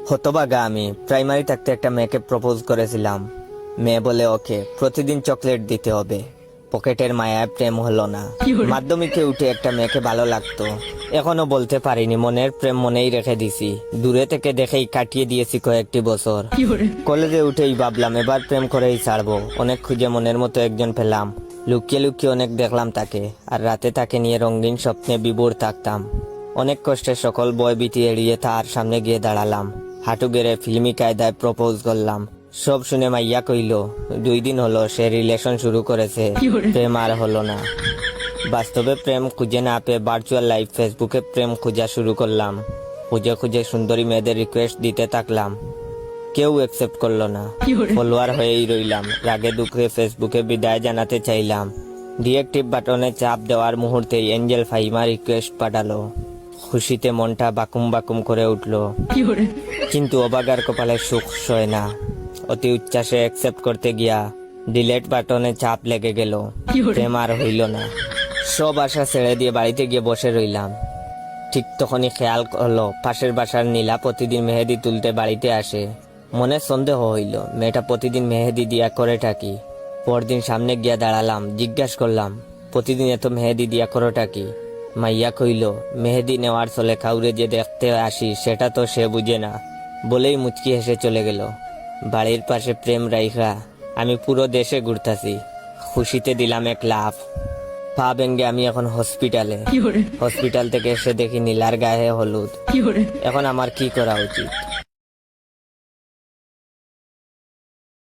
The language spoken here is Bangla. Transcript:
হতভাগা আমি। প্রাইমারি থাকতে একটা মেয়েকে প্রপোজ করেছিলাম। মেয়ে বলে ওকে প্রতিদিন চকলেট দিতে হবে। পকেটের মায়ায় প্রেম হলো না। মাধ্যমিকে উঠে একটা মেয়েকে ভালো লাগতো, এখনো বলতে পারিনি, মনের প্রেম মনেই রেখে দিছি। দূরে থেকে দেখেই কাটিয়ে দিয়েছি কয়েকটি বছর। কলেজে উঠেই ভাবলাম এবার প্রেম করেই ছাড়বো। অনেক খুঁজে মনের মতো একজন পেলাম। লুকিয়ে লুকিয়ে অনেক দেখলাম তাকে, আর রাতে তাকে নিয়ে রঙিন স্বপ্নে বিভোর থাকতাম। অনেক কষ্টে সকল ভয়ভীতি এড়িয়ে তার সামনে গিয়ে দাঁড়ালাম। হাঁটু গেড়ে ফিল্মি কায়দায় প্রপোজ করলাম। সব শুনে মাইয়া কইল 2 দিন হলো সে রিলেশন শুরু করেছে, প্রেম আর হলো না। বাস্তবে প্রেম খুঁজে না পেয়ে ভার্চুয়াল লাইফ ফেসবুকে প্রেম খোঁজা শুরু করলাম। খুঁজে খুঁজে সুন্দরী মেয়েদের রিকোয়েস্ট দিতে থাকলাম। কেউ অ্যাকসেপ্ট করলো না। ফলোয়ার হয়েই রইলাম। রাগে দুঃখে ফেসবুকে বিদায় জানাতে চাইলাম। ডিএক্টিভ বাটনে চাপ দেওয়ার মুহূর্তেই এঞ্জেল ফাইমা রিকোয়েস্ট পাঠালো। খুশিতে মনটা বাকুম বাকুম করে উঠলো, কিন্তু অবাগার কপালে সুখ সয় না। অতি উচ্ছ্বাসে অ্যাকসেপ্ট করতে গিয়া ডিলেট বাটনে চাপ লেগে গেল। প্রেম আর হইল না। সব আশা ছেড়ে দিয়ে বাড়িতে গিয়ে বসে রইলাম। ঠিক তখনই খেয়াল হলো পাশের বাসার নীলা প্রতিদিন মেহেদি তুলতে বাড়িতে আসে। মনে সন্দেহ হইল মেয়েটা প্রতিদিন মেহেদি দিয়া করেটা কি। পরদিন সামনে গিয়া দাঁড়ালাম, জিজ্ঞাসা করলাম প্রতিদিন এত মেহেদি দিয়া করোটা কি। মাইয়া কইল মেহেদি নেওয়ার চলে কাউরে যে দেখতে আসি সেটা তো সে বুঝে না, বলেই মুচকি হেসে চলে গেল। বাড়ির পাশে প্রেম রাইখা আমি পুরো দেশে ঘুরতাছি। খুশিতে দিলাম এক লাফ। পা ভেঙ্গে আমি এখন হসপিটালে। হসপিটাল থেকে এসে দেখি নীলার গায়ে হলুদ। এখন আমার কি করা উচিত?